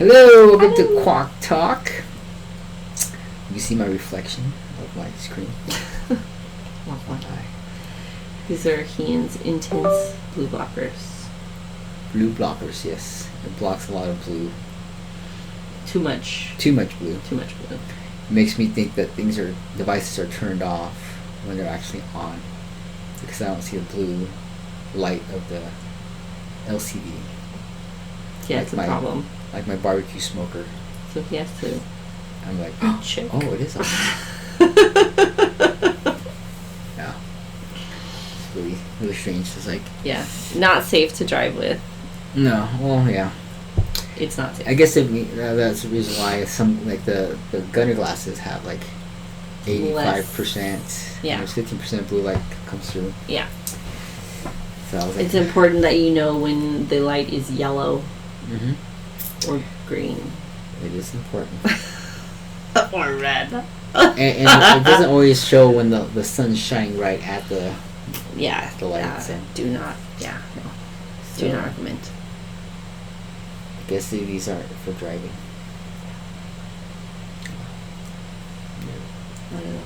Hello, welcome to Quack Talk. You see my reflection of my screen? Eye. These are Heian's intense blue blockers. Blue blockers, yes. It blocks a lot of blue. Too much. Too much blue. Too much blue. It makes me think that devices are turned off when they're actually on, because I don't see the blue light of the LCD. Yeah, it's a problem. Like my barbecue smoker. So he has to. I'm like, check. Oh, it is on. Yeah. It's really, really strange. It's like. Yeah, not safe to drive with. No. Well, yeah. It's not safe. I guess that's the reason why some like the gunner glasses have like 85%. Yeah. There's 15% blue light comes through. Yeah. So I was like, it's important that you know when the light is yellow or green. It is important. Or red. and it doesn't always show when the sun's shining right at the the light. So. Do not. Yeah. No. Do not recommend. I guess these aren't for driving. I don't know.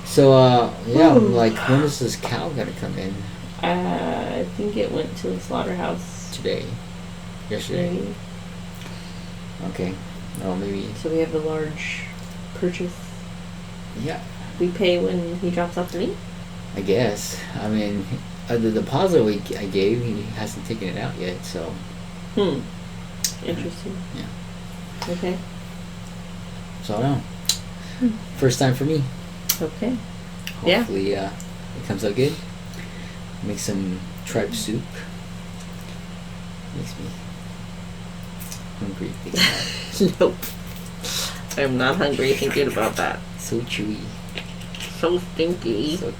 So yeah, like when is this cow gonna come in? I think it went to the slaughterhouse Today. Yesterday. today. Okay. Oh, maybe. So we have a large purchase. Yeah. We pay when he drops off the meat? I guess. I mean, the deposit I gave, he hasn't taken it out yet, so. Interesting. Yeah. Okay. So I don't know. First time for me. Okay. Hopefully, it comes out good. Make some tripe soup. Makes me hungry thinking about it. Nope. I'm not hungry thinking about that. So chewy. So stinky. So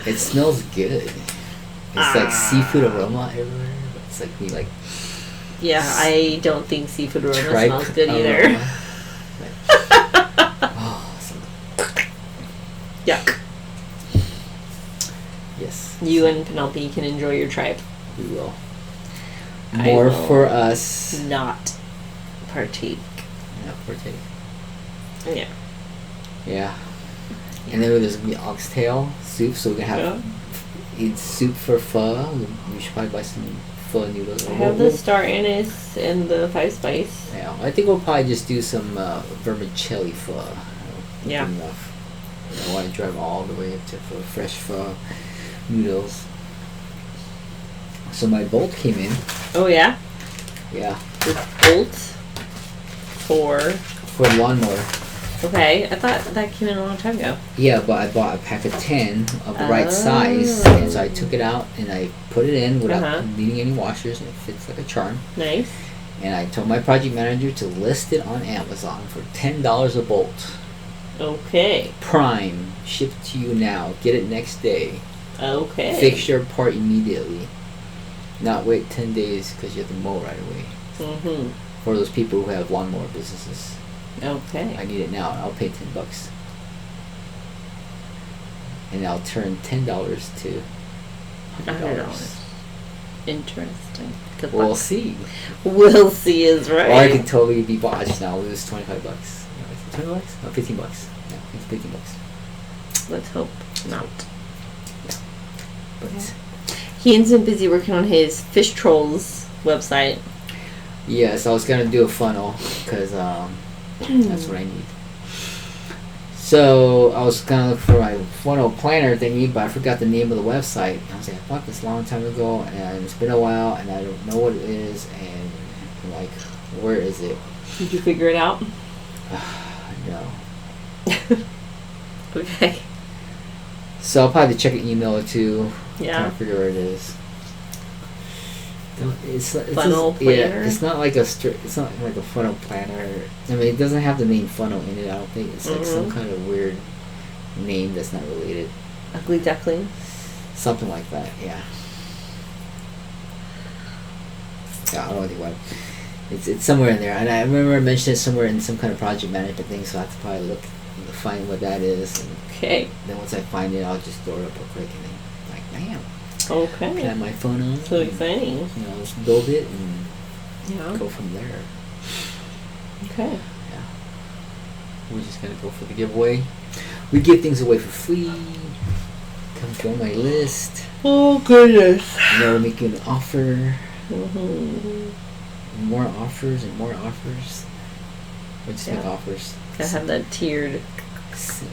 it smells good. It's like seafood aroma everywhere. But it's like me like. Yeah, I don't think seafood aroma tripe smells good aroma. either. Yuck. Yes. You and Penelope can enjoy your tripe. We will. I More will for us. Not partake. Yeah, partake. Yeah. Yeah. And then there's gonna be oxtail soup, so we're gonna have eat soup for pho. We should probably buy some pho noodles. I have the star anise and the 5 spice. Yeah, I think we'll probably just do some vermicelli pho. Yeah. Good enough. I don't want to drive all the way up to for fresh pho noodles. So my bolt came in. Oh yeah? Yeah. With bolt for lawnmower. Okay, I thought that came in a long time ago. Yeah, but I bought a pack of 10 of the right size, and so I took it out and I put it in without needing any washers, and it fits like a charm. Nice. And I told my project manager to list it on Amazon for $10 a bolt. Okay. Prime, shipped to you now. Get it next day. Okay. Fix your part immediately. Not wait 10 days because you have to mow right away. For those people who have lawnmower businesses. Okay. I need it now. I'll pay $10. And I'll turn $10 to $100. Interesting. Good We'll luck. see. We'll see is right. Or I could totally be botched and I'll lose $25. No, $20? No, $15. Yeah, it's $15. Let's hope not. Yeah. But He's been busy working on his Fish Trolls website. yes, I was gonna do a funnel because that's what I need. So I was gonna look for my funnel planner thingy, but I forgot the name of the website. I was like, I bought this a long time ago, and it's been a while, and I don't know what it is, and I'm like, where is it? Did you figure it out? No. Okay. So I'll probably check an email or two. Yeah. Trying to figure where it is. It's Funnel just, planner? Yeah, it's not like it's not like a funnel planner. I mean, it doesn't have the name funnel in it. I don't think it's like some kind of weird name that's not related. Ugly Duckling. Something like that. Yeah. Yeah, I don't think what. It's somewhere in there, and I remember I mentioned it somewhere in some kind of project management thing. So I have to probably look find what that is. And okay. then once I find it, I'll just throw it up real quick, and then like, bam. Okay. Plan my funnel. So exciting. You know, just build it and Yeah. go from there. Okay. Yeah. We're just gonna go for the giveaway. We give things away for free. Come join my list. Oh goodness. And then we'll make you an offer. Mm-hmm. More offers and more offers. We'll just make Yeah. offers. I have that tiered.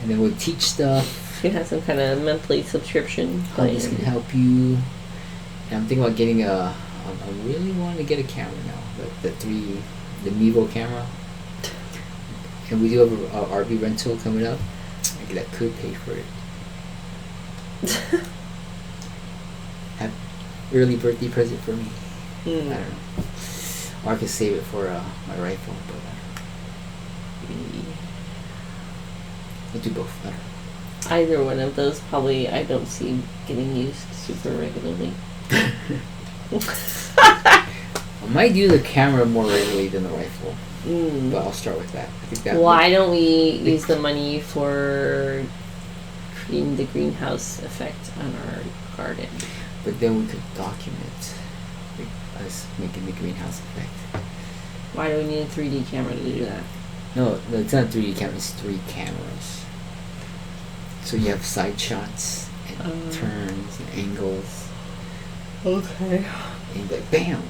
And then we'll teach stuff. You have some kind of monthly subscription How plan. this can help you. And I'm thinking about getting I really want to get a camera now. The Mevo camera. And we do have a RV rental coming up. That could pay for it. Have early birthday present for me. I don't know. Or I could save it for my rifle, but I'll do both. I don't know. Either one of those probably I don't see getting used super regularly. I might do the camera more regularly than the rifle, but I'll start with that. I think that. Why don't we use the money for creating the greenhouse effect on our garden? But then we could document us making the greenhouse effect. Why do we need a 3D camera to do that? No, it's not 3D camera. It's 3 cameras. So you have side shots and turns and angles. Okay. And you're like, bam!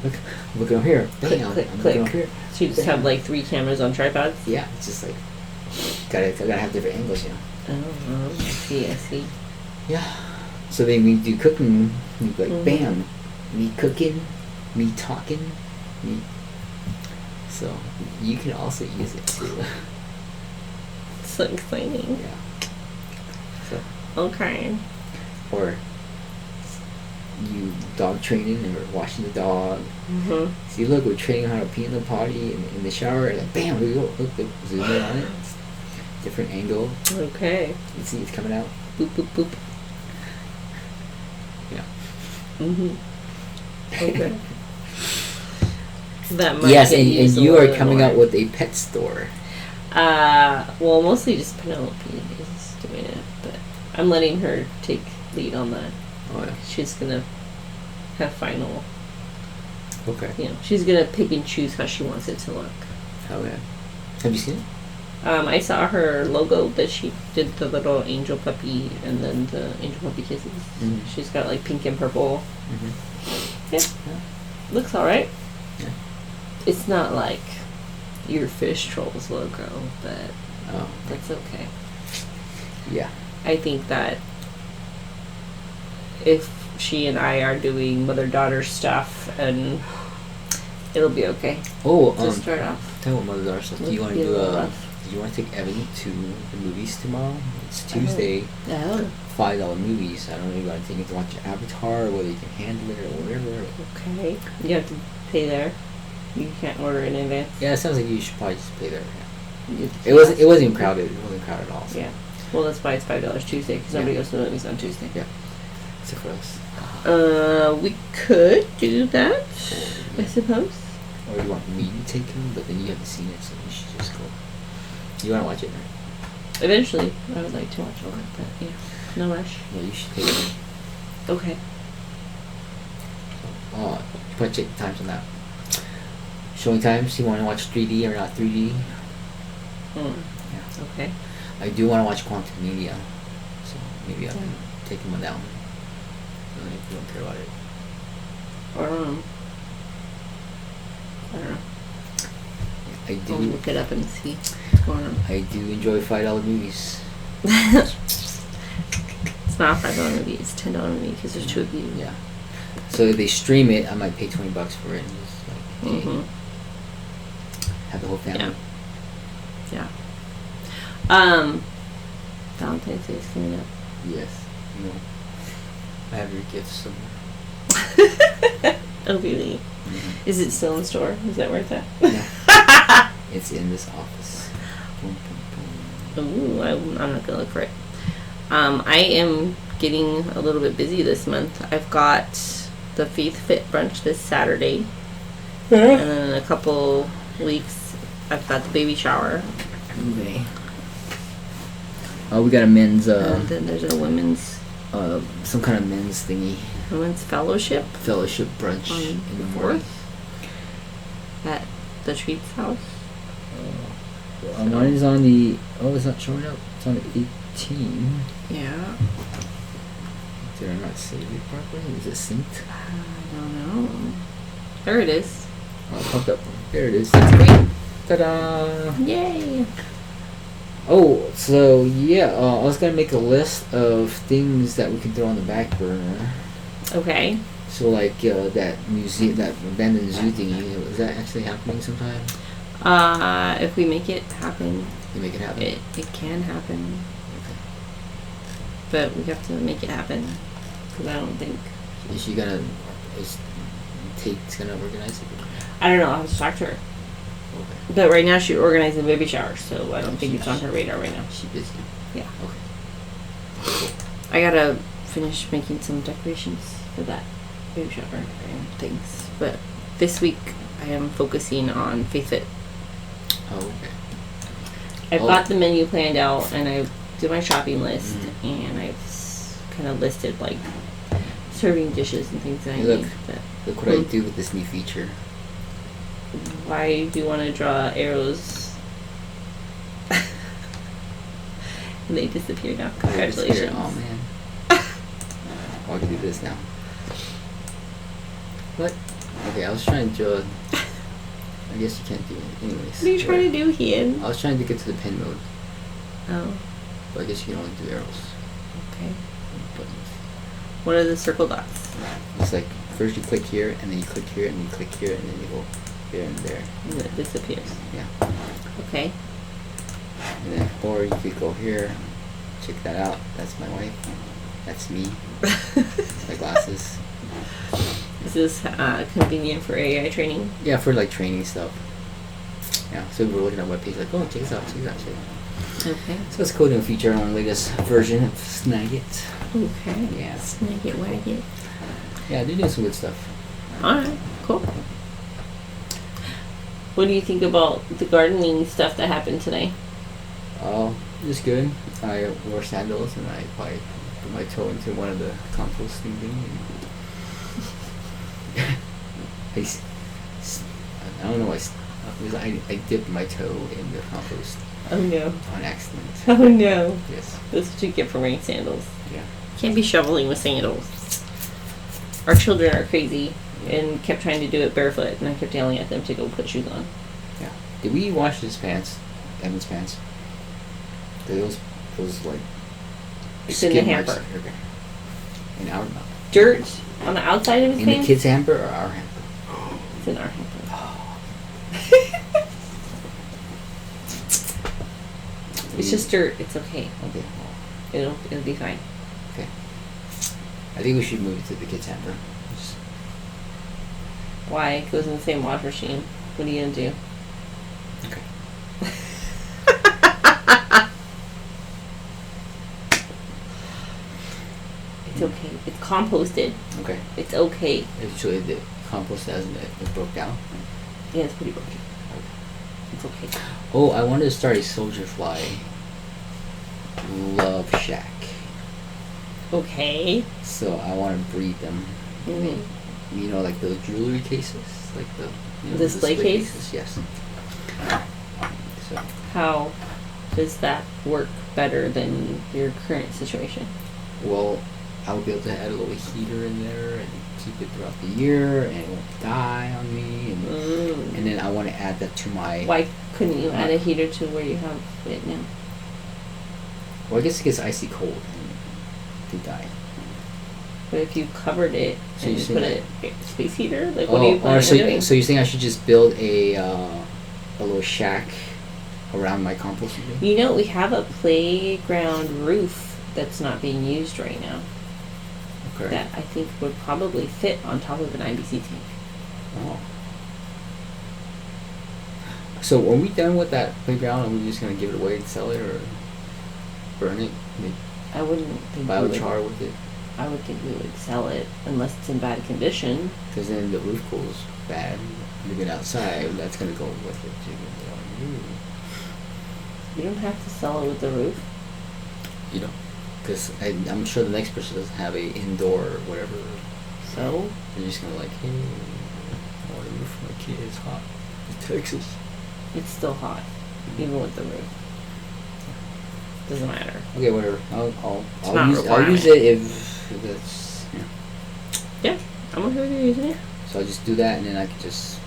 Look over here. Bam! Click, I'm click, looking over here. So you just have like 3 cameras on tripods? Yeah, it's just like gotta have different angles, you know. Oh, I see. Yeah. So then we do cooking. We like, Mhm. bam! Me cooking, me talking, me. So you can also use it too. So exciting. Yeah. So Okay. or you dog training and we're washing the dog. Mm-hmm. See, look, we're training how to pee in the potty in the shower. And like, bam! Here we go. Look, zoom in on it. Different angle. Okay. You see, it's coming out. Boop, boop, boop. Yeah. Mm-hmm. Okay. That might Yes, get and used a you are little coming more. out with a pet store. Well, mostly just Penelope is doing it, but I'm letting her take lead on that. Oh yeah. She's gonna have final, Okay. she's gonna pick and choose how she wants it to look. Oh yeah. Have you seen it? I saw her logo that she did the little angel puppy and then the angel puppy kisses. Mhm. She's got like pink and purple. Mm-hmm. Yeah. Looks alright. Yeah. It's not like your Fish Trolls logo, but Oh. that's okay. Yeah. I think that if she and I are doing mother-daughter stuff, and it'll be okay Oh, to start off. tell me about Mother stuff. Do you want to Be a do little rough. Do you want to take Evan to the movies tomorrow? It's Tuesday. Oh, $5 movies. I don't know if you want to take him to watch Avatar, or whether you can handle it or whatever. okay. You have to pay there. You can't order in advance. Yeah, it sounds like you should probably just pay there. Yeah. You It wasn't even crowded. It wasn't crowded at all. So. Yeah. Well, that's why it's $5 Tuesday, because nobody Yeah. goes to the movies on Tuesday. Yeah. Except for us. We could do that, I suppose. Or you want me to take him, but then you haven't seen it, so you should just go. You want to watch it, right? Eventually, I would like to watch it, but yeah, no rush. Yeah, you should take him. Okay. You probably check the times on that. Showing times, you want to watch 3D or not 3D? Mm. Yeah. Okay. I do want to watch Quantum Media, so maybe I can take him on that one. If you don't care about it. Or, I don't know. I I'll do. look it up and see what's going on. I do enjoy $5 movies. It's not a $5 movie, it's a $10 movie, because there's 2 of you. Yeah. So if they stream it, I might pay $20 for it and just like, hey, Mm-hmm. have the whole family. Yeah. Valentine's Day is coming up. Yes. You know, I have your gifts somewhere. Oh, really? Mm-hmm. Is it still in the store? Is that where it's at? Yeah. It's in this office. Boom, boom, boom. Ooh, I'm not gonna look for it. I am getting a little bit busy this month. I've got the Faith Fit brunch this Saturday, and then in a couple weeks, I've got the baby shower, Okay. We got a men's and then there's a women's. some kind of men's thingy. Women's Fellowship Fellowship brunch on in the the morning. 4th at the Treats house. Mine is on the. Oh, it's not showing up. It's on the 18th. Yeah. Did I not save it properly? Is it synced? I don't know. There it is. Oh, it popped up. There it is. That's great. Ta-da! Yay. Oh, so yeah, I was gonna make a list of things that we can throw on the back burner. Okay. So like that museum, that abandoned zoo thingy, is that actually happening sometime? If we make it happen, You make it happen. it can happen. Okay. But we have to make it happen. Because I don't think... Is she gonna? Is Tate's gonna organize it? I don't know. I'll have to talk to her. Okay. But right now she's organizing baby shower, so I don't think it's on her radar right now. She's busy. Yeah. Okay. I gotta finish making some decorations for that baby shower and things. But this week I am focusing on Faith Fit. Oh, okay. I've got the menu planned out and I did my shopping list and I've kind of listed like serving dishes and things that Hey, I look. need. But Look what I do with this new feature. why do you want to draw arrows? And they disappear now. Congratulations. Oh man. Oh, I can do this now. What? Okay, I was trying to draw. I guess you can't do it. Anyways. What are you trying to do, Ian? I was trying to get to the pen mode, Oh, but I guess you can only do arrows. okay. And buttons. What are the circle dots? It's like first you click here, and then you click here, and then you click here, and then you go here and there. And it disappears. Yeah. Okay. And then, or you could go here. Check that out. That's my wife. That's me. My glasses. This is convenient for AI training. Yeah, for like training stuff. Yeah, so we were looking at a webpage like, oh, check this out, check this out, check it out. Okay. So it's a cool new feature on the latest version of Snagit. Okay. Yeah. Snag it, wag it. Yeah, they're doing some good stuff. Alright, cool. What do you think about the gardening stuff that happened today? Oh, it's good. I wore sandals and I probably put my toe into one of the composting thing. I don't know why. I dipped my toe in the compost Oh no. on accident. Oh no. Yes. That's what you get for wearing sandals. Yeah. Can't be shoveling with sandals. Our children are crazy and kept trying to do it barefoot, and I kept yelling at them to go put shoes on. Yeah. Did we wash his pants? Evan's pants? Those like. It's in the skid marks. hamper. Okay. In our Dirt on the outside of his in pants? the kids' hamper or our hamper? It's in our hamper. It's just dirt. It's okay. Okay. It'll be fine. Okay. I think we should move it to the kids' hamper. Just- Why? It goes in the same wash machine. What are you gonna do? Okay. It's okay. It's composted. Okay. It's okay. Actually, the compost hasn't it broke down. Yeah, it's pretty broken. It's okay. Oh, I wanted to start a soldier fly love shack. Okay. So I want to breed them. Mhm. You know, like those jewelry cases, like the Display case? cases. Yes. So How does that work better than your current situation? well, I would be able to add a little heater in there and keep it throughout the year, and it won't die on me. And then I want to add that to my. Why couldn't you add a heater to where you have it now? Well, I guess it gets icy cold and they die. But if you covered it So and you're put saying a space heater, like what are you or planning so, on doing? so you're saying I should just build a little shack around my composting bin? You know, we have a playground roof that's not being used right now. Okay. That I think would probably fit on top of an IBC tank. Oh. So are we done with that playground? Are we just gonna give it away and sell it, or burn it? I wouldn't think we would. Biochar with it? I would think we would sell it unless it's in bad condition. Because then the roof cools bad. Leave it outside. That's gonna go with it too. You don't have to sell it with the roof. You know, because I'm sure the next person doesn't have a indoor whatever So They're just gonna like, hey, I want to roof for my kids. Hot in Texas. it's still hot, even with the roof. Doesn't matter. Okay, whatever. not I'll use requirement. it if that's Yeah, I'm okay with you using it. So I'll just do that, and then I can just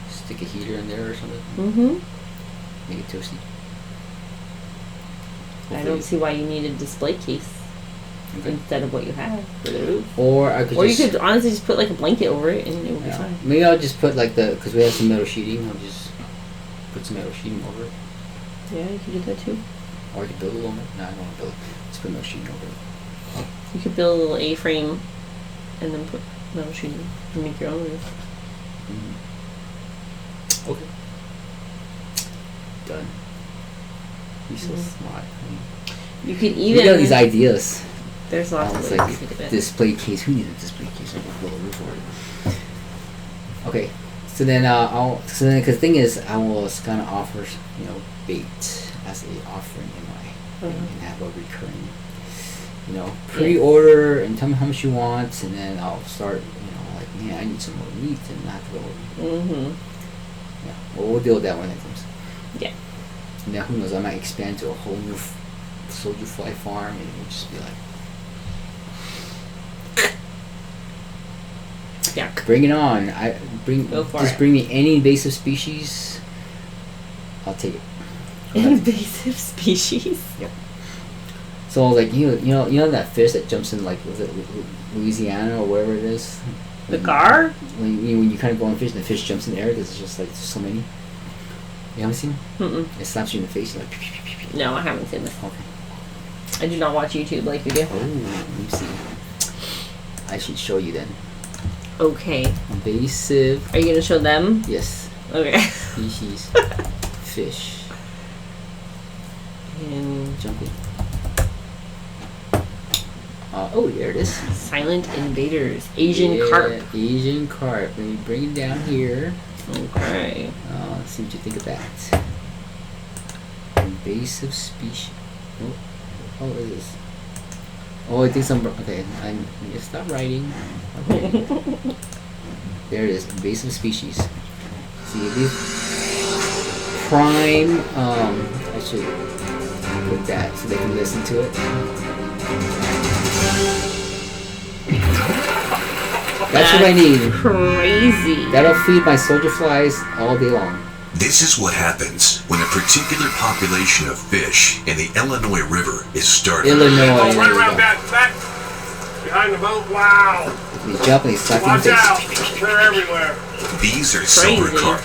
stick a heater in there or something. Mm-hmm. Make it toasty. I don't see why you need a display case instead of what you have for the roof. Or I could. Or just, you could honestly just put like a blanket over it and it would be fine. Maybe I'll just put like because we have some metal sheeting. I'll just put some metal sheeting over it. Yeah, you could do that too. Or I could build a little bit. No, I don't want to build. Just put metal sheeting over it. You could build a little A-frame and then put metal sheeting and make your own roof. Mm-hmm. Okay. Done. You're so smart. You could You even. know these ideas. There's lots of It's ways like you could do it. display case. Who needs a display case? I can build a roof for it. Okay. So then because the thing is, I was gonna offer, bait as a offering in my thing and have a recurring, pre-order and tell me how much you want, and then I'll start, like, man, I need some more meat and not to go. Yeah. Well, we'll deal with that when it comes. Yeah. And then who knows? I might expand to a whole new soldier fly farm, and it would just be like. Yeah. Bring it on! Go for just it. bring me any invasive species. I'll take it. Invasive species. Yep. So like you know that fish that jumps in, like, was it Louisiana or wherever it is? The gar? When you kind of go on fish and the fish jumps in the air because it's just like there's so many. You haven't seen it? Mm-mm. It slaps you in the face. You're like. No, I haven't seen this. Okay. I do not watch YouTube like you do. Oh, let me see. I should show you then. Okay. Invasive. Are you gonna show them? Yes. Okay. Species. Fish. And Jumping. Oh, there it is. silent invaders. Asian carp. Asian carp. Let me bring it down here. Okay. Let's see what you think of that. Invasive species. Oh, what is this? Oh, I think some. Okay, I'm gonna stop writing. Okay. There it is. Invasive species. See these prime. I should put that so they can listen to it. That's what I need. Crazy. That'll feed my soldier flies all day long. This is what happens when a particular population of fish in the Illinois River is started. Illinois. Right There you around go. back, behind the boat. Wow! They jump and they suck in Watch the out! face. They're everywhere. These are silver Crazy. carp,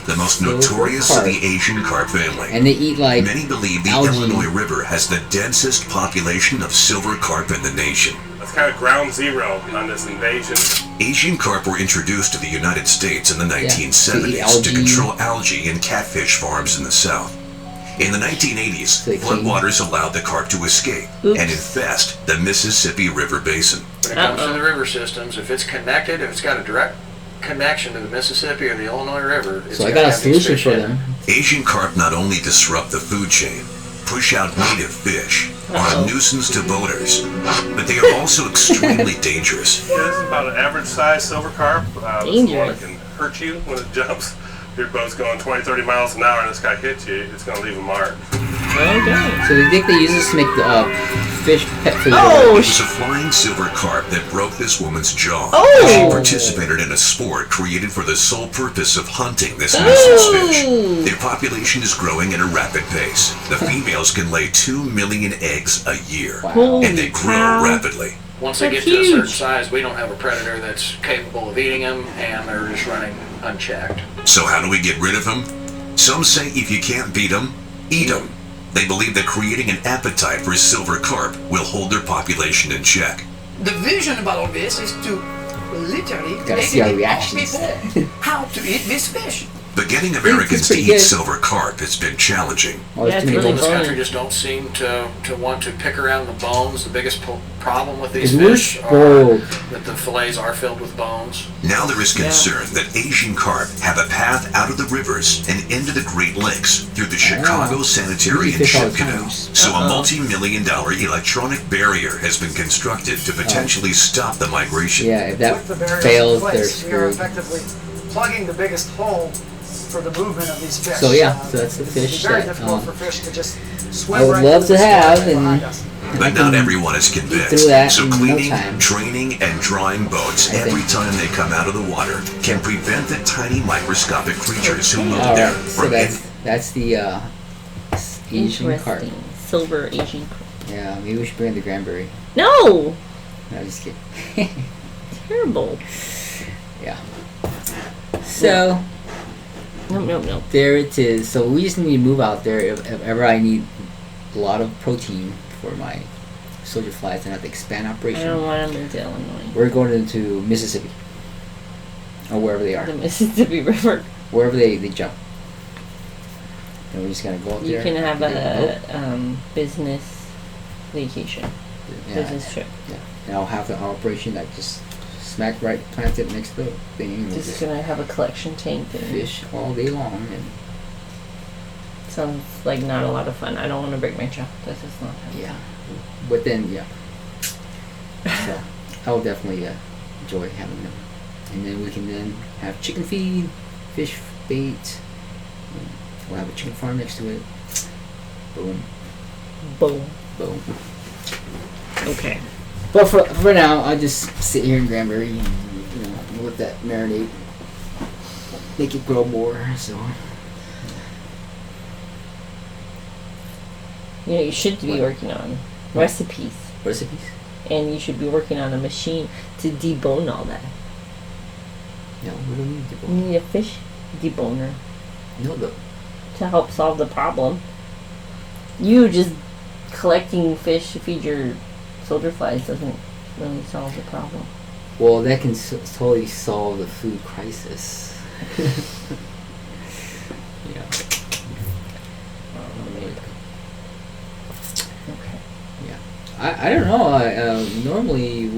the most Silver notorious carp. of the Asian carp family. And they eat like Many believe the algae. Illinois River has the densest population of silver carp in the nation. That's kind of ground zero on this invasion. Asian carp were introduced to the United States in the to eat 1970s algae. to control algae in catfish farms in the South. In the 1980s, So they clean- floodwaters allowed the carp to escape Oops. and infest the Mississippi River Basin. When it comes to the river systems, if it's connected, if it's got a direct connection to the Mississippi or the Illinois River, it's So I gonna got a have these solution fish for in it. them. Asian carp not only disrupt the food chain, push out native fish, are a nuisance to boaters, but they are also extremely dangerous. Yeah, this is about an average size silver carp. This one Dangerous. can hurt you when it jumps. If your boat's going 20, 30 miles an hour and this guy hits you, it's going to leave a mark. Okay. So they think they use this to make the fish pet food. Oh, It was a flying silver carp that broke this woman's jaw. Oh! She participated in a sport created for the sole purpose of hunting this nuisance fish. Oh! Their population is growing at a rapid pace. The females can lay 2 million eggs a year, Holy and they grow cow. rapidly. Once they That's get to a certain huge. size, we don't have a predator that's capable of eating them, and they're just running unchecked. So how do we get rid of them? Some say if you can't beat them, eat them. They believe that creating an appetite for silver carp will hold their population in check. The vision about all this is to literally Gotta see our reactions. people how to eat this fish. But But getting Americans to pretty eat good. silver carp has been challenging. Oh, Yeah, it's it's too many really People bones. in this bony. country just don't seem to want to pick around the bones. The biggest problem with these 'Cause we're fish are spoiled. that the fillets are filled with bones. Now there is concern that Asian carp have a path out of the rivers and into the Great Lakes through the Chicago Sanitary and fish all Ship the Canal. time. So a multi-million-dollar electronic barrier has been constructed to potentially stop the migration. Yeah, if that With the barriers fails, in they're place, we are screwed. effectively plugging the biggest hole for the movement of these fish. So, yeah, so that's the it's fish very that, difficult for fish to just swim I would right love through to the have, stream and- behind us. But not everyone is through convinced. that So in no cleaning, time. training, and drying boats I every think. time they come out of the water can prevent the tiny microscopic creatures who live All there right, so from that's the Asian carp. Interesting. Silver Asian carp. Yeah, maybe we should bring the Granbury. No! No, I'm just kidding. Terrible. Yeah. So No. there it is. So we just need to move out there if ever I need a lot of protein for my soldier flies and have to expand I operation. don't want them into Illinois. We're going into Mississippi or wherever they are, The Mississippi River. wherever they jump. And we're just gonna go up You there. can have get a boat. business vacation. Yeah, Business trip. yeah. And I'll have the operation that just smack right planted next to the thing. And we'll Just just gonna have a collection tank and fish all day long. And sounds like not a lot of fun. I don't want to break my jaw. This is not fun. yeah, but then yeah. So I will definitely enjoy having them, and then we can then have chicken feed, fish bait. and we'll have a chicken farm next to it. Boom, Boom. boom. Okay. But for now, I'll just sit here in Granbury and let that marinate, make it grow more. So You know, you should be working on recipes, recipes. and you should be working on a machine to debone all that. No, we don't need to You go. need a fish deboner No, though. to help solve the problem. You just collecting fish to feed your soldier flies doesn't really solve the problem. Well, that can totally solve the food crisis. Yeah. Okay. Yeah. I don't know. Normally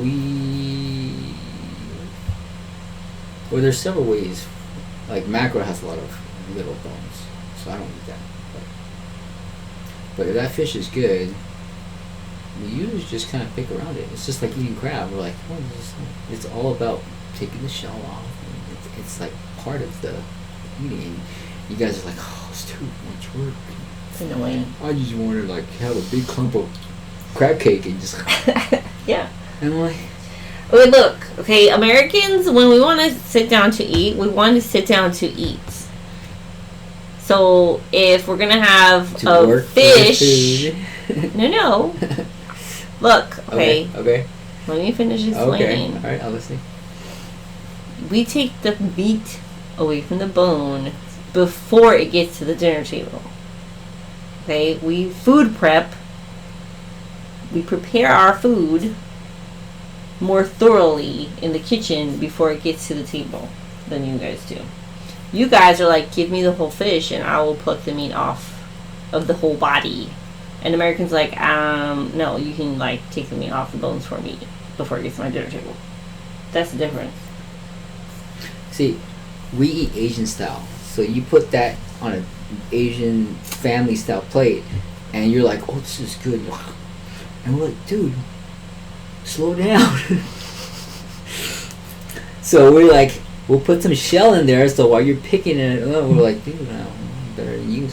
well, there's several ways. Like mackerel has a lot of little bones, so I don't eat that. But if that fish is good, we usually just kind of pick around it. It's just like eating crab. We're like, oh, it's all about taking the shell off. And it's like part of the eating. You guys are like, oh, it's too much work. It's annoying. I just want to like have a big clump of crab cake and just. Yeah. And I'm like, Okay, look. Okay, Americans, when we want to sit down to eat, we want to sit down to eat. So if we're gonna have to a work for the fish, food. no. Look, okay, Okay. let me finish Okay. explaining. All right. I'll listen. We take the meat away from the bone before it gets to the dinner table. Okay, we food prep. We prepare our food more thoroughly in the kitchen before it gets to the table than you guys do. You guys are like, give me the whole fish and I will pluck the meat off of the whole body. And Americans like, no, you can like take the meat off the bones for me before it gets to my dinner table. That's the difference. See, we eat Asian style, so you put that on an Asian family style plate, and you're like, "Oh, this is good," and we're like, "Dude, slow down." So we're like, we'll put some shell in there, so while you're picking it, we're like, "Dude, better than you."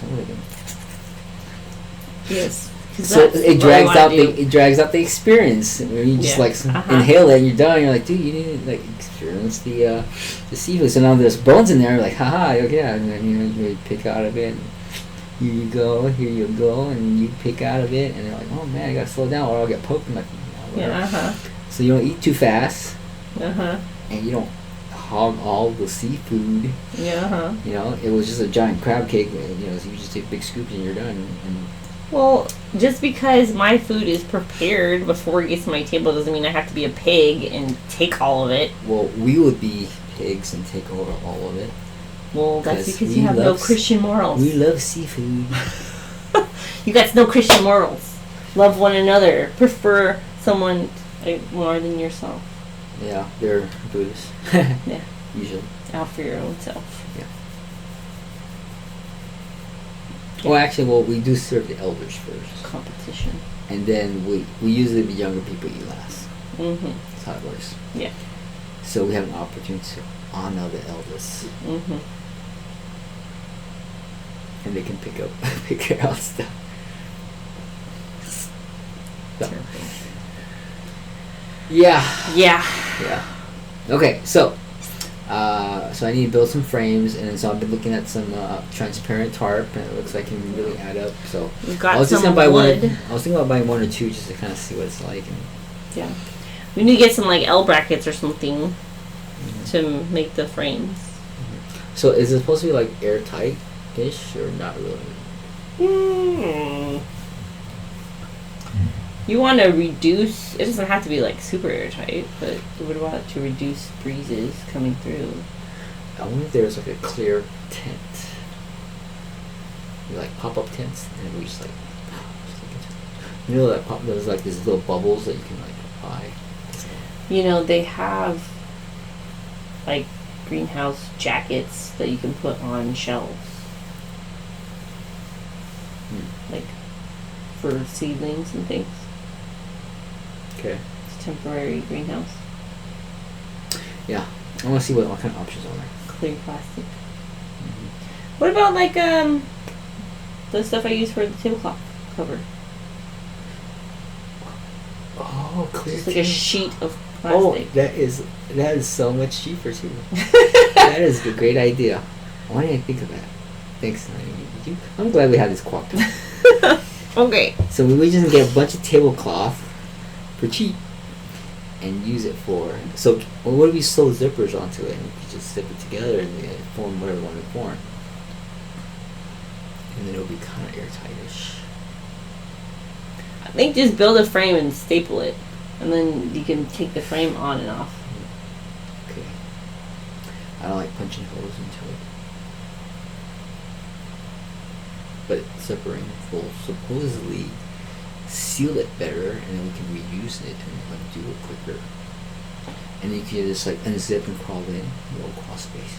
Yes. So it drags out the experience. When you just Yeah. inhale it and you're done, you're like, dude, you need to like experience the seafood. So now there's bones in there, like, haha, yeah, and then you pick out of it. Here you go, and you pick out of it, and you're like, oh man, I gotta slow down or I'll get poked. I'm like, Yeah, So you don't eat too fast, and you don't hog all the seafood. yeah, You know, it was just a giant crab cake. So you just take big scoops and you're done. And Well, just because my food is prepared before it gets to my table doesn't mean I have to be a pig and take all of it. well, we would be pigs and take over all of it. Well, that's 'Cause because we you have no love Christian morals. We love seafood. You got no Christian morals. Love one another. Prefer someone more than yourself. Yeah, they're Buddhists. Yeah. Usually. Out for your own self. Yeah. Well, actually, we do serve the elders first. Competition. And then we usually the younger people eat last. Mm-hmm. That's how it works. Yeah. So we have an opportunity to honor the elders. Mm-hmm. And they can pick out stuff. So. Yeah. Yeah. Yeah. Okay, so I need to build some frames, and so I've been looking at some transparent tarp, and it looks like it can really add up. So We've got I was just some gonna buy wood. one. I was thinking about buying one or two just to kind of see what it's like. And Yeah. We need to get some like L brackets or something to make the frames. so is it supposed to be like airtight-ish or not really? You want to reduce. It doesn't have to be like super airtight, but you would want to reduce breezes coming through. I wonder if there's like a clear tent. Like pop-up tents, and we just like, you know, that there's like these little bubbles that you can like buy. You know, they have like greenhouse jackets that you can put on shelves. Like for seedlings and things. Okay. It's temporary greenhouse. Yeah, I want to see what kind of options are there. Clear plastic. What about like the stuff I use for the tablecloth cover? Oh, clear. Just like a sheet of Oh, plastic. that is so much cheaper too. That is a great idea. Why didn't I think of that? Thanks, Nani. I'm glad we had this cooperative. Okay. So we just get a bunch of tablecloth for cheap and use it for. So what if we sew zippers onto it and we just zip it together and they form whatever we want to form, and then it'll be kind of airtightish. I think just build a frame and staple it, and then you can take the frame on and off. Okay. I don't like punching holes into it. But zippering will supposedly seal it better, and then we can reuse it and undo it quicker. And then you can just like unzip and crawl in, no crawl space.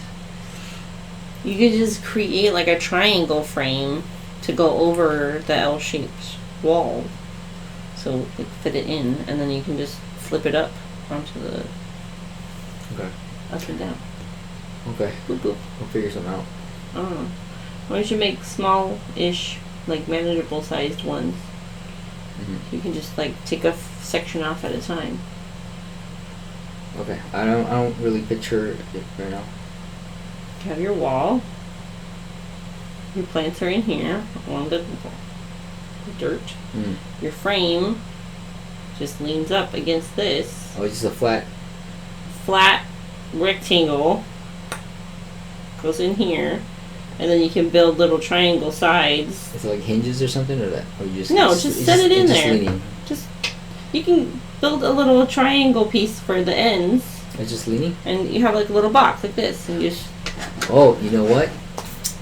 You could just create like a triangle frame to go over the L-shaped wall, so like fit it in, and then you can just flip it up onto the Okay. up and down. Okay. Boop boop. We'll figure something out. I don't know. Why don't you make small-ish, like manageable sized ones? Mm-hmm. You can just like take a section off at a time. Okay. I don't really picture it right now. You have your wall. Your plants are in here along the dirt. Mm. Your frame just leans up against this Oh, it's just a flat. flat rectangle. Goes in here, and then you can build little triangle sides. Is it like hinges or something, or that? Or you just No, it's just set it in it's there. Leaning. Just you can build a little triangle piece for the ends, It's just leaning. and you have like a little box like this, and you just Oh, you know what?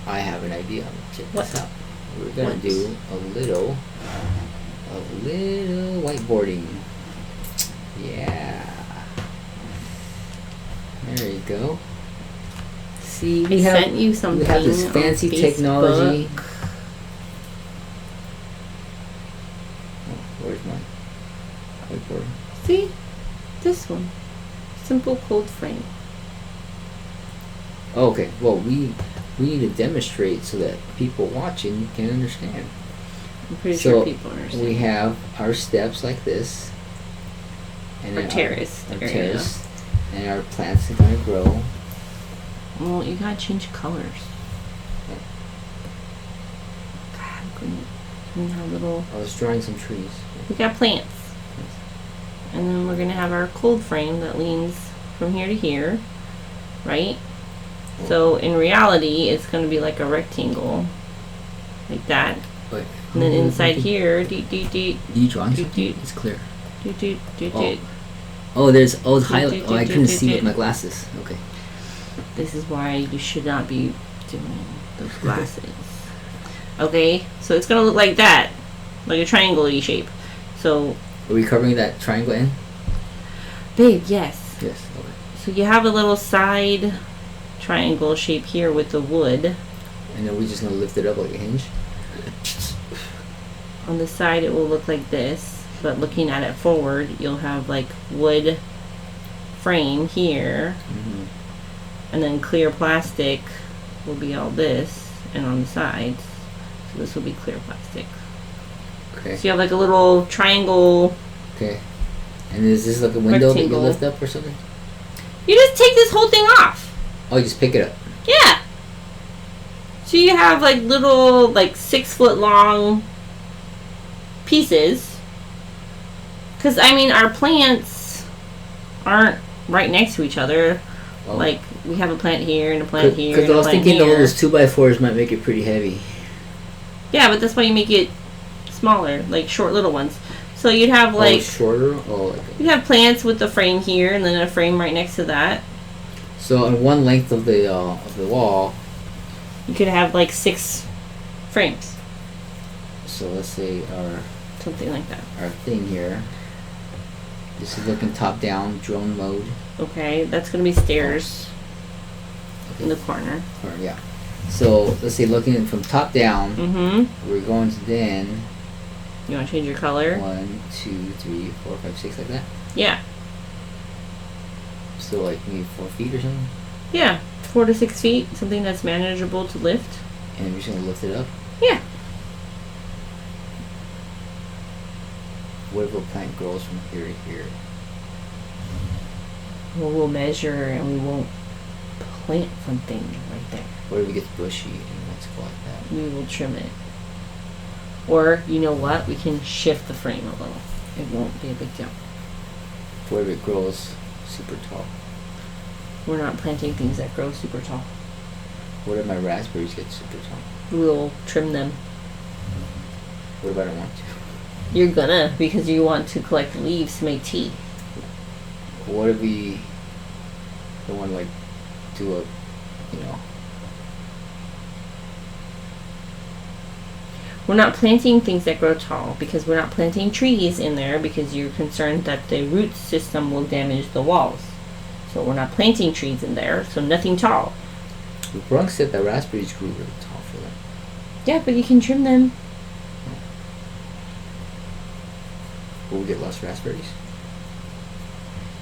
I have an idea. Check What? this out. We're gonna What? do a little whiteboarding. Yeah. There you go. See, I sent you something. we have this on fancy Facebook. technology. Oh, where's my whiteboard? See, this one, simple cold frame. Oh, okay. Well, we need to demonstrate so that people watching can understand. I'm pretty So, sure people understand. We have our steps like this, and Our then terrace our area. terrace, and our plants are gonna grow. Well, you gotta change colors. God, we have little. I was drawing some trees. We got plants, and then we're gonna have our cold frame that leans from here to here, right? So in reality, it's gonna be like a rectangle, like that. But And then inside here, doot doot doot you drawing doot, something? doot. It's clear. doot doot doot Oh. doot. Oh, there's Doot, highlight. doot, Oh, I doot, couldn't doot, see doot. with my glasses. Okay. This is why you should not be doing those glasses. Okay, so it's gonna look like that, like a triangle-y shape. So, Are we covering that triangle in? babe, yes. Yes. Okay. So you have a little side triangle shape here with the wood. And then we're just gonna lift it up like a hinge. On the side, it will look like this, but looking at it forward, you'll have like wood frame here, Mm-hmm. and then clear plastic will be all this, and on the sides, so this will be clear plastic. Okay. So you have like a little triangle. Okay. And is this like a window that you Rectangle. lift up or something? You just take this whole thing off. Oh, you just pick it up. Yeah. So you have like little, like 6 foot long pieces. Because, I mean, our plants aren't right next to each other. Oh. Like, we have a plant here and a plant here Because and I a was plant thinking here. those 2x4s might make it pretty heavy. Yeah, but that's why you make it smaller, like short little ones. So you'd have like, shorter. Oh, like you'd have plants with the frame here and then a frame right next to that. so on one length of the wall. You could have like 6 frames, So let's say something like that. our thing here. This is looking top down, drone mode. Okay, that's gonna be stairs in the corner. Or, yeah. So let's say looking from top down, Mm-hmm. we're going to then You want to change your color? 1, 2, 3, 4, 5, 6 like that. Yeah. So like maybe 4 feet or something. Yeah. 4 to 6 feet, something that's manageable to lift. And we're just gonna lift it up. Yeah. What if a plant grows from here to here? Well, we'll measure and we won't plant something right there. What if it gets bushy and let's go like that? We will trim it. Or, you know what? We can shift the frame a little. It won't be a big deal. What if it grows super tall? We're not planting things that grow super tall. What if my raspberries get super tall? We'll trim them. What if I don't want to? You're gonna, because you want to collect leaves to make tea. What if we don't want to like do a, We're not planting things that grow tall because we're not planting trees in there because you're concerned that the root system will damage the walls. So we're not planting trees in there, so nothing tall. Brunk said that raspberries grew really tall for them. Yeah, but you can trim them. Will we get less raspberries?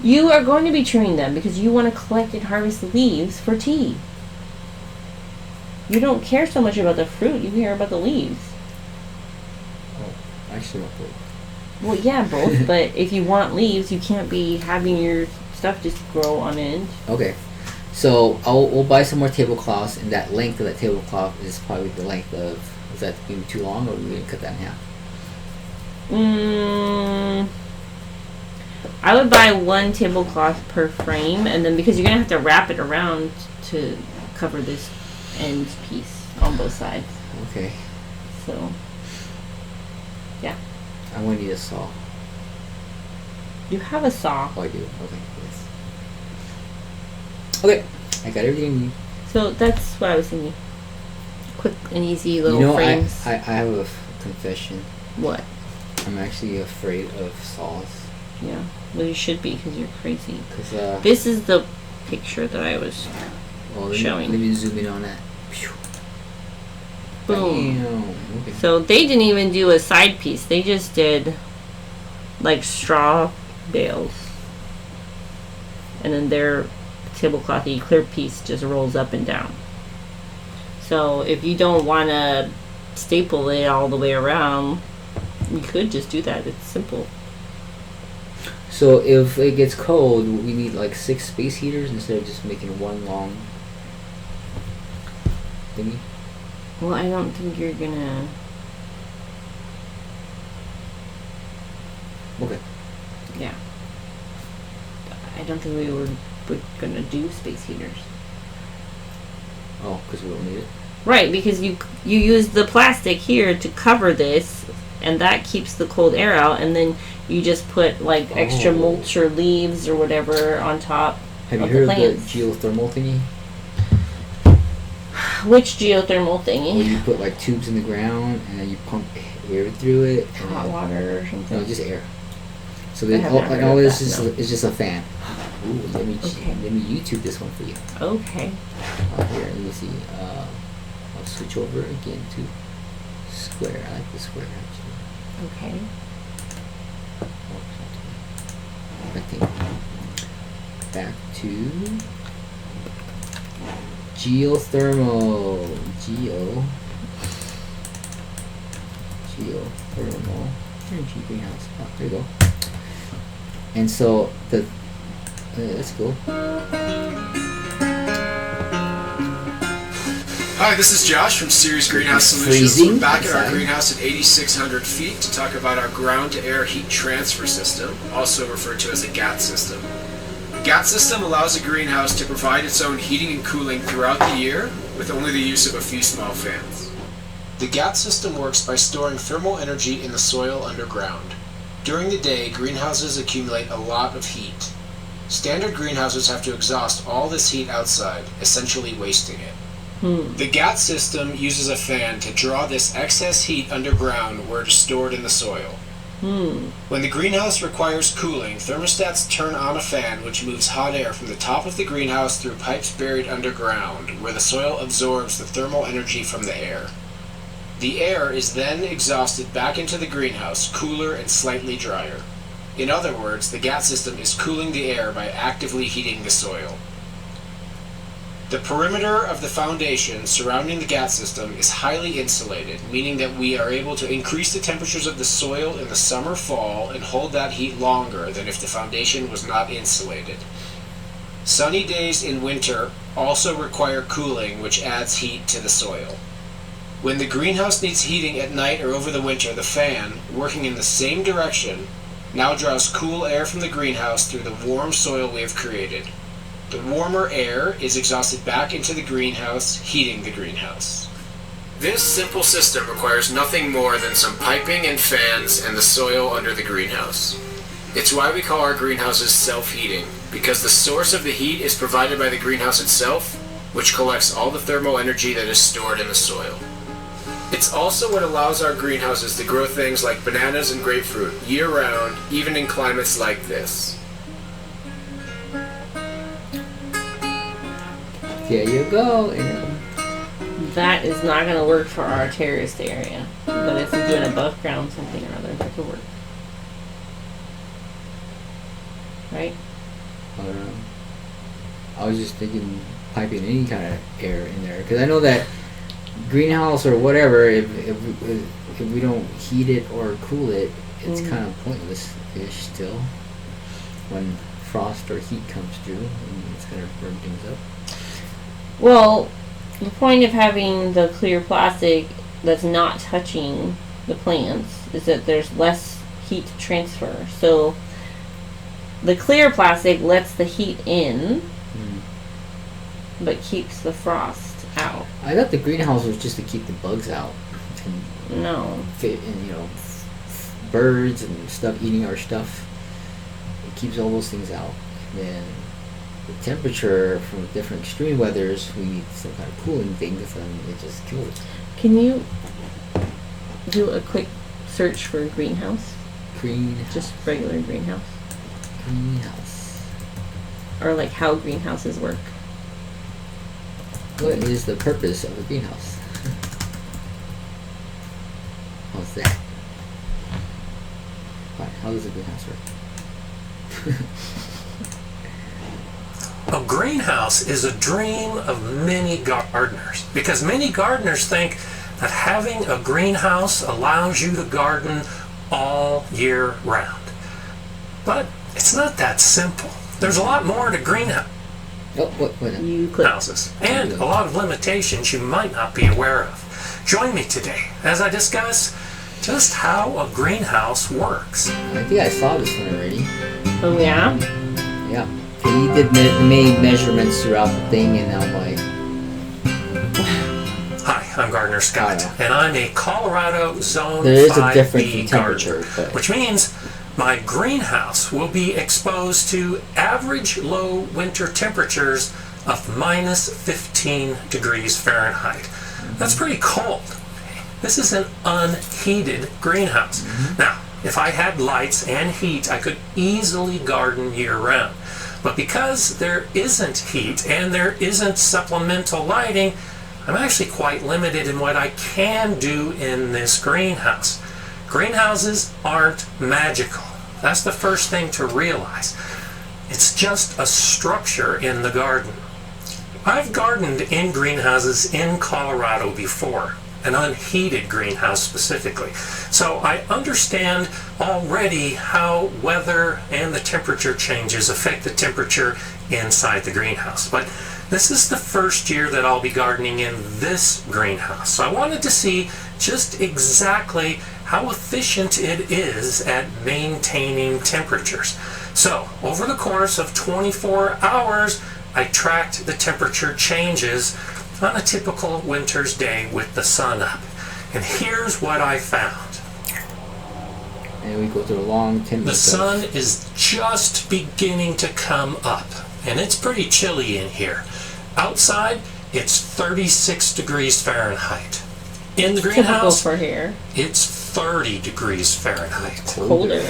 You are going to be trimming them because you want to collect and harvest leaves for tea. You don't care so much about the fruit, you care about the leaves. Oh, actually not both. Well, yeah, both, but if you want leaves, you can't be having your stuff just grow on end. Okay. So we'll buy some more tablecloths, and that length of that tablecloth is probably the length of, is that maybe too long, or are we going to cut that in half? I would buy 1 tablecloth per frame, and then because you're going to have to wrap it around to cover this end piece on both sides. Okay. So, yeah. I'm going to need a saw. You have a saw. Oh, I do. Okay. Yes. Okay. I got everything you need. So that's what I was thinking. Quick and easy little frames. I have a confession. What? I'm actually afraid of saws. Yeah. Well, you should be because you're crazy. Cause This is the picture that I was showing. Let me zoom in on that. Phew. Boom. Damn. Okay. So they didn't even do a side piece. They just did like straw bales. And then their tableclothy clear piece just rolls up and down. So if you don't want to staple it all the way around, you could just do that. It's simple. So if it gets cold, we need like 6 space heaters instead of just making one long thingy. Well, I don't think you're gonna... Okay. Yeah. I don't think we're gonna do space heaters. Oh, because we don't need it. Right, because you use the plastic here to cover this, and that keeps the cold air out, and then you just put extra Oh. mulch or leaves or whatever on top Have you of the heard of the plants. geothermal thingy? Which geothermal where thingy? you put like tubes in the ground and then you pump air through it. And Hot then- water or something? No, just air. So I then have all, not heard all of it is that, just no. it's just a fan. Ooh, let me Okay. YouTube this one for you. Okay. Here, let me see. I'll switch over again to square. I like the square actually. Okay. Rectangle. Back to geothermal. Geothermal energy greenhouse. Oh, there you go. And so that's cool. Hi, this is Josh from Series Greenhouse It's Solutions. freezing We're back at our outside. greenhouse at 8,600 feet to talk about our ground-to-air heat transfer system, also referred to as a GAT system. The GAT system allows a greenhouse to provide its own heating and cooling throughout the year with only the use of a few small fans. The GAT system works by storing thermal energy in the soil underground. During the day, greenhouses accumulate a lot of heat. Standard greenhouses have to exhaust all this heat outside, essentially wasting it. The GAT system uses a fan to draw this excess heat underground where it is stored in the soil. When the greenhouse requires cooling, thermostats turn on a fan which moves hot air from the top of the greenhouse through pipes buried underground, where the soil absorbs the thermal energy from the air. The air is then exhausted back into the greenhouse, cooler and slightly drier. In other words, the GAT system is cooling the air by actively heating the soil. The perimeter of the foundation surrounding the GAT system is highly insulated, meaning that we are able to increase the temperatures of the soil in the summer, fall, and hold that heat longer than if the foundation was not insulated. Sunny days in winter also require cooling, which adds heat to the soil. When the greenhouse needs heating at night or over the winter, the fan, working in the same direction, now draws cool air from the greenhouse through the warm soil we have created. The warmer air is exhausted back into the greenhouse, heating the greenhouse. This simple system requires nothing more than some piping and fans and the soil under the greenhouse. It's why we call our greenhouses self-heating, because the source of the heat is provided by the greenhouse itself, which collects all the thermal energy that is stored in the soil. It's also what allows our greenhouses to grow things like bananas and grapefruit year-round, even in climates like this. There you go. That is not going to work for our terraced area. But if we're doing above ground something or other, that could work. Right? I was just thinking piping any kind of air in there because I know that greenhouse or whatever, if we don't heat it or cool it, it's kind of pointless-ish still. When frost or heat comes through, and it's gonna burn things up. Well, the point of having the clear plastic that's not touching the plants is that there's less heat transfer. So the clear plastic lets the heat in, but keeps the frost out. I thought the greenhouse was just to keep the bugs out and No. fit, and birds and stuff eating our stuff. It keeps all those things out. Then the temperature from different extreme weathers, we need some kind of cooling things, and it just kills it. Can you do a quick search for greenhouse? Just regular greenhouse. Greenhouse. Or like how greenhouses work. What is the purpose of a greenhouse? How's that? Fine. How does a greenhouse work? A greenhouse is a dream of many gardeners because many gardeners think that having a greenhouse allows you to garden all year round. But it's not that simple. There's a lot more to greenhouses You click. and a lot of limitations you might not be aware of. Join me today as I discuss just how a greenhouse works. I think I saw this one already. Oh yeah? Yeah. He did made measurements throughout the thing, and I'm like, Hi, I'm Gardener Scott, and I'm a Colorado Zone there is a 5B difference in gardener, temperature, but which means my greenhouse will be exposed to average low winter temperatures of minus 15 degrees Fahrenheit. That's pretty cold. This is an unheated greenhouse. Now, if I had lights and heat, I could easily garden year-round. But because there isn't heat and there isn't supplemental lighting, I'm actually quite limited in what I can do in this greenhouse. Greenhouses aren't magical. That's the first thing to realize. It's just a structure in the garden. I've gardened in greenhouses in Colorado before, an unheated greenhouse specifically. So I understand already how weather and the temperature changes affect the temperature inside the greenhouse. But this is the first year that I'll be gardening in this greenhouse. So I wanted to see just exactly how efficient it is at maintaining temperatures. So over the course of 24 hours, I tracked the temperature changes on a typical winter's day with the sun up. And here's what I found. And we go through a long 10 minutes. The sun is just beginning to come up, and it's pretty chilly in here. Outside, it's 36 degrees Fahrenheit. In the Typical greenhouse, for here. it's 30 degrees Fahrenheit. Colder.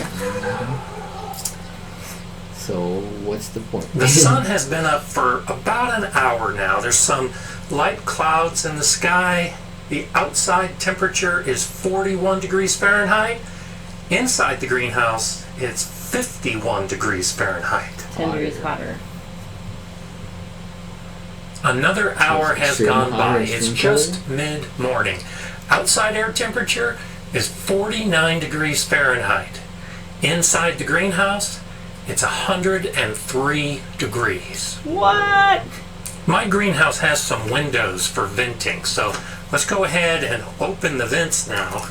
So what's the point? The sun has been up for about an hour now. There's some light clouds in the sky. The outside temperature is 41 degrees Fahrenheit. Inside the greenhouse, it's 51 degrees Fahrenheit. 10 degrees hotter. Another hour has extreme gone hotter, by. It's extreme just mid-morning. Outside air temperature is 49 degrees Fahrenheit. Inside the greenhouse, it's 103 degrees. What? My greenhouse has some windows for venting, so let's go ahead and open the vents now.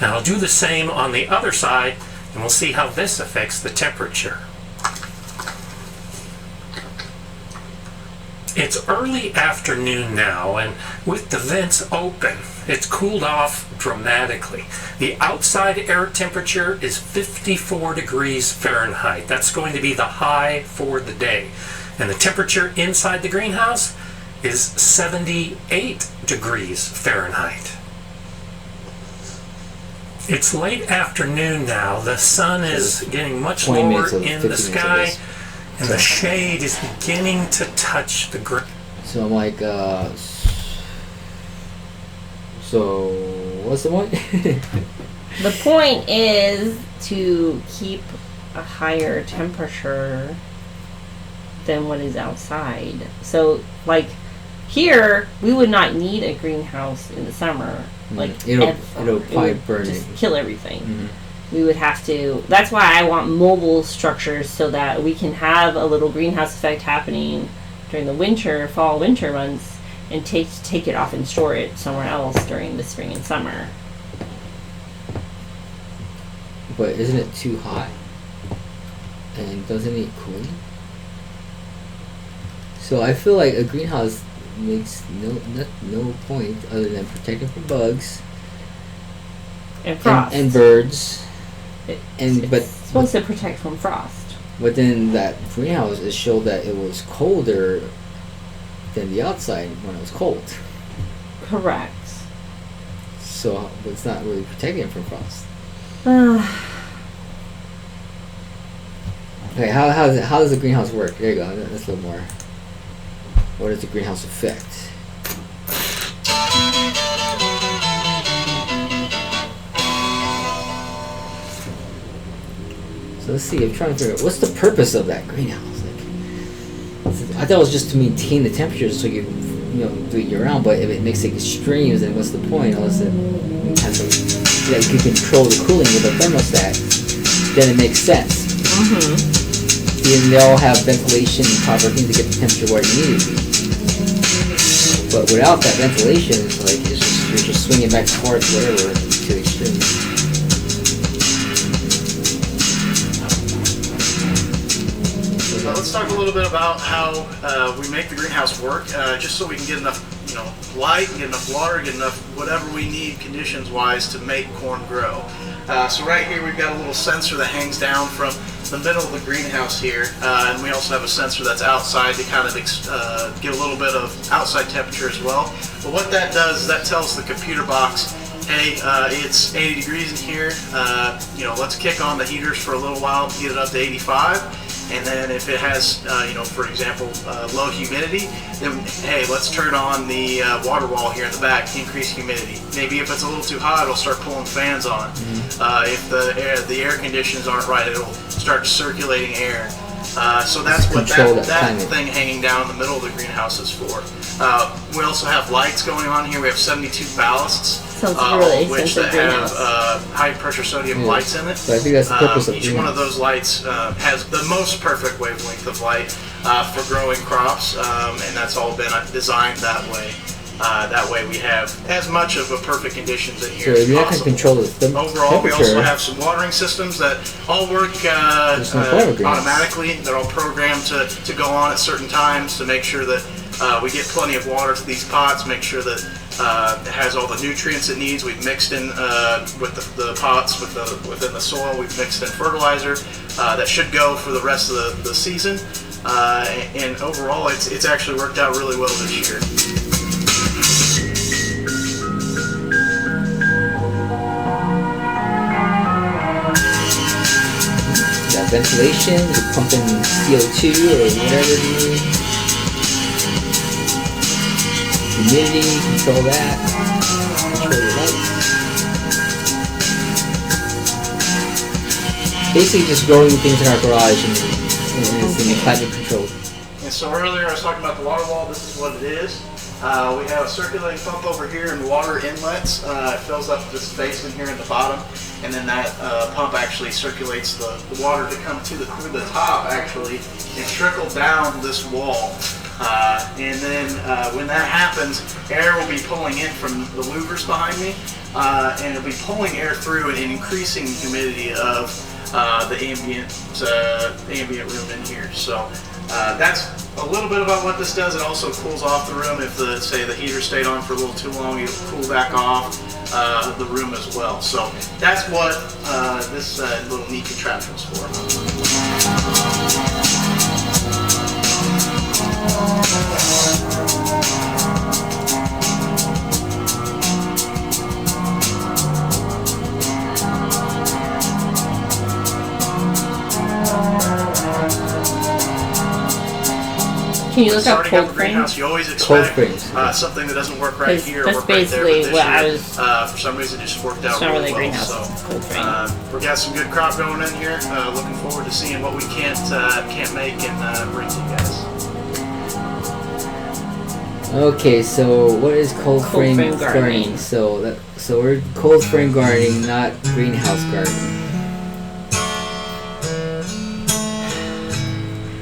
And I'll do the same on the other side, and we'll see how this affects the temperature. It's early afternoon now, and with the vents open, it's cooled off dramatically. The outside air temperature is 54 degrees Fahrenheit. That's going to be the high for the day. And the temperature inside the greenhouse is 78 degrees Fahrenheit. It's late afternoon now. The sun is getting much 20 lower minutes of- in 15 the minutes of sky, this. and the shade is beginning to touch the ground. So I'm like, so what's the point? The point is to keep a higher temperature than what is outside. So, like, here, we would not need a greenhouse in the summer. Like, It'll ever. probably It would burn just it. kill everything. Mhm. We would have to. That's why I want mobile structures so that we can have a little greenhouse effect happening during the fall winter months, and take it off and store it somewhere else during the spring and summer. But isn't it too hot? And doesn't it cooling? So I feel like a greenhouse makes no point other than protecting from bugs And frost. and birds. It's But supposed to protect from frost. within that greenhouse, it showed that it was colder than the outside when it was cold. Correct. So it's not really protecting it from frost. Okay, how does the greenhouse work? There you go. That's a little more. What is the greenhouse effect? So let's see. I'm trying to figure out what's the purpose of that greenhouse. Like, I thought it was just to maintain the temperature so you do it year round. But if it makes it extremes, then what's the point? Unless it has so that you can control the cooling with a thermostat, then it makes sense. And they all have ventilation and proper things to get the temperature where it needs to be. But without that ventilation, it's like you're just swinging back and forth, whatever, to the extreme. So let's talk a little bit about how we make the greenhouse work, just so we can get enough, light, get enough water, get enough whatever we need conditions-wise to make corn grow. So right here we've got a little sensor that hangs down from the middle of the greenhouse here, and we also have a sensor that's outside to kind of get a little bit of outside temperature as well. But what that does is that tells the computer box, hey, it's 80 degrees in here, let's kick on the heaters for a little while to get it up to 85. And then if it has, for example, low humidity, then hey, let's turn on the water wall here in the back to increase humidity. Maybe if it's a little too hot, it'll start pulling fans on. If the air conditions aren't right, it'll start circulating air. So that's what that thing hanging down in the middle of the greenhouse is for. We also have lights going on here. We have 72 ballasts. Really which that have high pressure sodium lights in it. So I think that's the purpose of each one of those lights has the most perfect wavelength of light for growing crops, and that's all been designed that way. That way we have as much of a perfect conditions in here as you possible. can control the Overall, we also have some watering systems that all work automatically. They're all programmed to go on at certain times to make sure that we get plenty of water to these pots, make sure that it has all the nutrients it needs. We've mixed in with the pots within the soil. We've mixed in fertilizer that should go for the rest of the season. And overall, it's actually worked out really well this year. Got ventilation. You're pumping CO2 or whatever you need. Humidity, control that, control the lights. Basically just growing things in our garage and it's in climate controlled. And so earlier I was talking about the water wall. This is what it is. We have a circulating pump over here and water inlets. It fills up this basin here at the bottom, and then that pump actually circulates the water to come through the top actually and trickle down this wall. And then when that happens, air will be pulling in from the louvers behind me, and it'll be pulling air through and increasing the humidity of the ambient room in here. So that's a little bit about what this does. It also cools off the room. If say the heater stayed on for a little too long, it'll cool back off the room as well. So that's what this little neat contraption is for. Can you look up Starting up cold a greenhouse, frames? you always expect frames. something that doesn't work right here. That's work right there, basically but what I this was. year, for some reason, it just worked out It's not really a well. greenhouse. So It's a cold frame. we got some good crop going in here. Looking forward to seeing what we can't make and bring to you guys. Okay, so what is cold frame gardening? So we're cold frame gardening, not greenhouse gardening.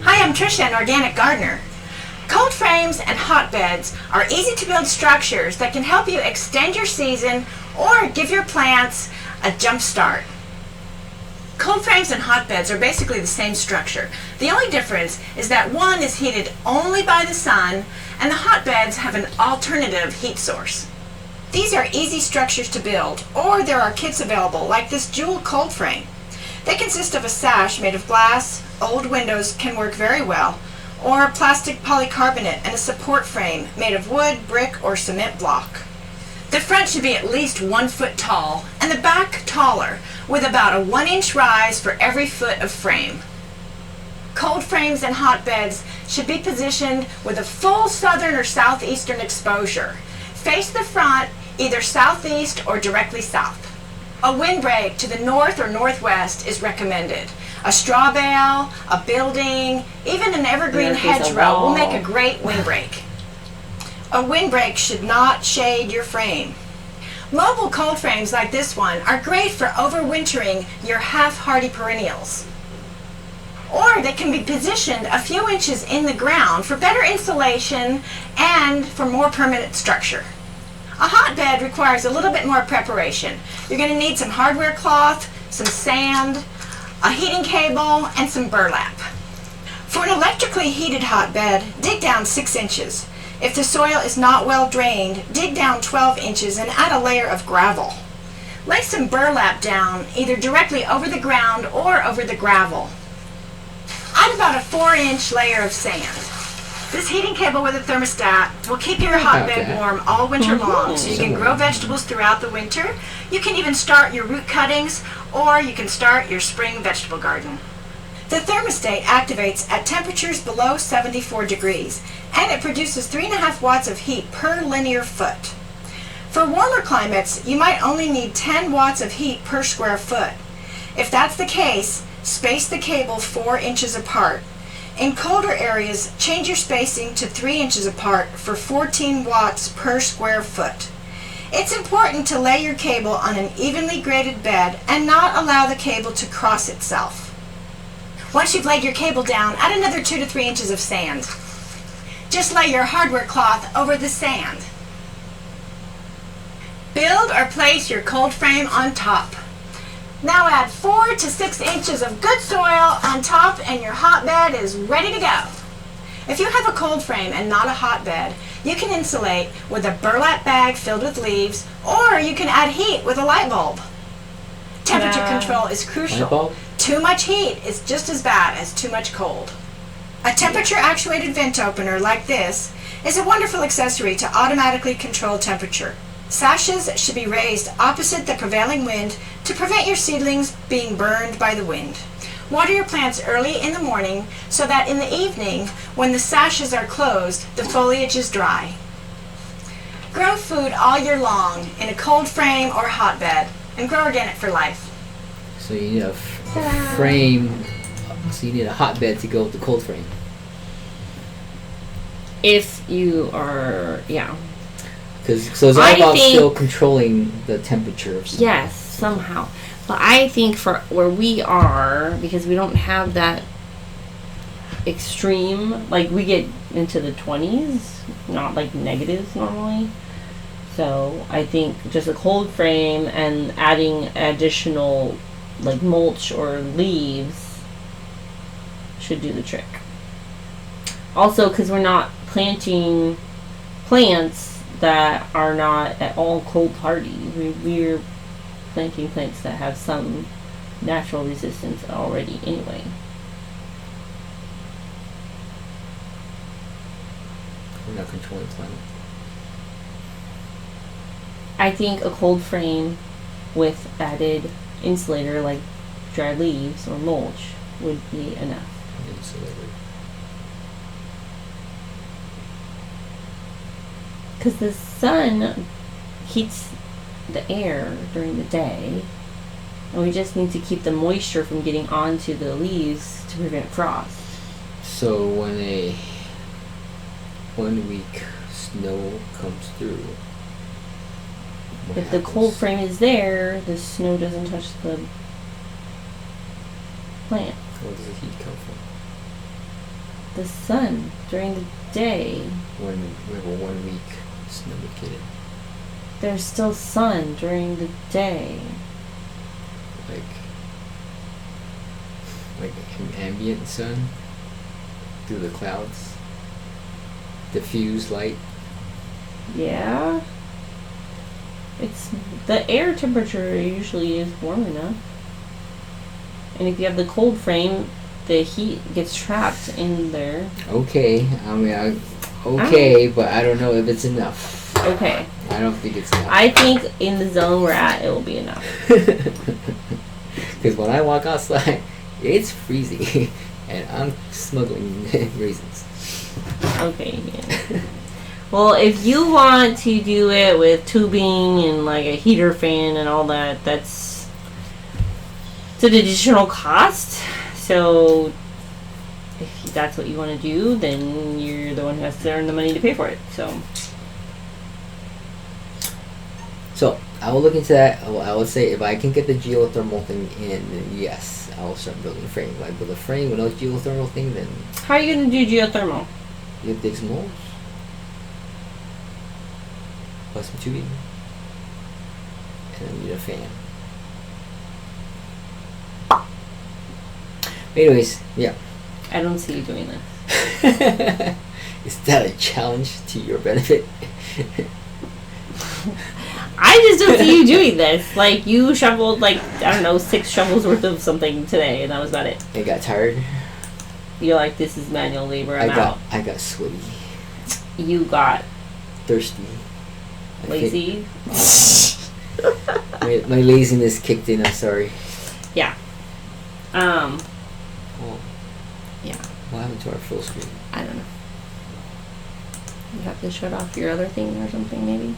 Hi, I'm Tricia, an organic gardener. Cold frames and hotbeds are easy to build structures that can help you extend your season or give your plants a jump start. Cold frames and hotbeds are basically the same structure. The only difference is that one is heated only by the sun and the hotbeds have an alternative heat source. These are easy structures to build, or there are kits available like this Jewel cold frame. They consist of a sash made of glass. Old windows can work very well, or plastic polycarbonate and a support frame made of wood, brick, or cement block. The front should be at least 1 foot tall and the back taller, with about a 1-inch rise for every foot of frame. Cold frames and hotbeds should be positioned with a full southern or southeastern exposure. Face the front either southeast or directly south. A windbreak to the north or northwest is recommended. A straw bale, a building, even an evergreen hedgerow will make a great windbreak. A windbreak should not shade your frame. Mobile cold frames like this one are great for overwintering your half-hardy perennials. Or they can be positioned a few inches in the ground for better insulation and for more permanent structure. A hotbed requires a little bit more preparation. You're going to need some hardware cloth, some sand, a heating cable, and some burlap. For an electrically heated hotbed, dig down 6 inches. If the soil is not well drained, dig down 12 inches and add a layer of gravel. Lay some burlap down either directly over the ground or over the gravel. Add about a 4-inch layer of sand. This heating cable with a thermostat will keep your hotbed warm all winter long, so you can grow vegetables throughout the winter. You can even start your root cuttings, or you can start your spring vegetable garden. The thermostat activates at temperatures below 74 degrees, and it produces 3.5 watts of heat per linear foot. For warmer climates, you might only need 10 watts of heat per square foot. If that's the case, space the cable 4 inches apart. In colder areas, change your spacing to 3 inches apart for 14 watts per square foot. It's important to lay your cable on an evenly graded bed and not allow the cable to cross itself. Once you've laid your cable down, add another 2 to 3 inches of sand. Just lay your hardware cloth over the sand. Build or place your cold frame on top. Now add 4 to 6 inches of good soil on top and your hotbed is ready to go. If you have a cold frame and not a hotbed, you can insulate with a burlap bag filled with leaves, or you can add heat with a light bulb. Temperature control is crucial. Too much heat is just as bad as too much cold. A temperature-actuated vent opener like this is a wonderful accessory to automatically control temperature. Sashes should be raised opposite the prevailing wind to prevent your seedlings being burned by the wind. Water your plants early in the morning so that in the evening, when the sashes are closed, the foliage is dry. Grow food all year long in a cold frame or hotbed and grow organic for life. So you need a frame, so you need a hotbed to go with the cold frame. If you are, So it's all about still controlling the temperature of something. Yes, somehow. But I think for where we are, because we don't have that extreme, like we get into the 20s, not like negatives normally. So I think just a cold frame and adding additional like mulch or leaves should do the trick. Also, because we're not planting plants that are not at all cold hardy. We're planting plants that have some natural resistance already anyway. We're not controlling climate. I think a cold frame with added insulator like dry leaves or mulch would be enough. Insulator. Because the sun heats the air during the day, and we just need to keep the moisture from getting onto the leaves to prevent frost. So when a 1 week snow comes through, if the cold frame is there, the snow doesn't touch the plant. Where does the heat come from? The sun during the day. When we have a 1 week snow vacated. There's still sun during the day. Like an ambient sun through the clouds. Diffuse light. Yeah. It's the air temperature usually is warm enough. And if you have the cold frame, the heat gets trapped in there. Okay, but I don't know if it's enough. Okay. I don't think it's enough. I think in the zone we're at, it will be enough. Because when I walk outside, it's freezing, and I'm smuggling raisins. Okay, yeah. Well, if you want to do it with tubing and like a heater fan and all that, it's an additional cost. So if that's what you want to do, then you're the one who has to earn the money to pay for it. So I will look into that. I would say if I can get the geothermal thing in, then yes, I will start building a frame. If I build a frame with no geothermal thing, then how are you going to do geothermal? You dig some holes, plus some tubing, and then you need a fan. Anyways, yeah. I don't see you doing this. Is that a challenge to your benefit? I just don't see you doing this. Like, you shoveled, 6 shovels worth of something today, and that was about it. I got tired? You're like, this is manual labor. I'm out. I got sweaty, You got thirsty, I lazy. think my laziness kicked in. I'm sorry. Yeah. Oh, Yeah. what happened to our full screen? I don't know. You have to shut off your other thing or something, maybe.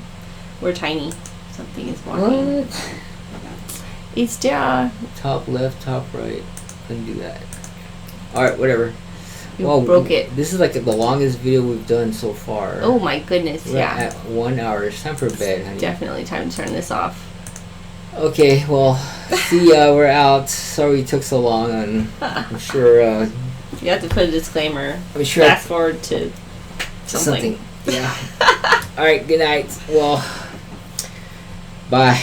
We're tiny. Something is walking. What? It's there. Top left, top right. Couldn't do that. Alright, whatever. You broke it. This is like the longest video we've done so far. Oh my goodness, We're yeah. at 1 hour. It's time for bed, honey. Definitely time to turn this off. Okay, well, see ya. We're out. Sorry it took so long, and I'm sure. You have to put a disclaimer. I'm sure. Fast forward to something. Yeah. Alright, good night. Well, bye.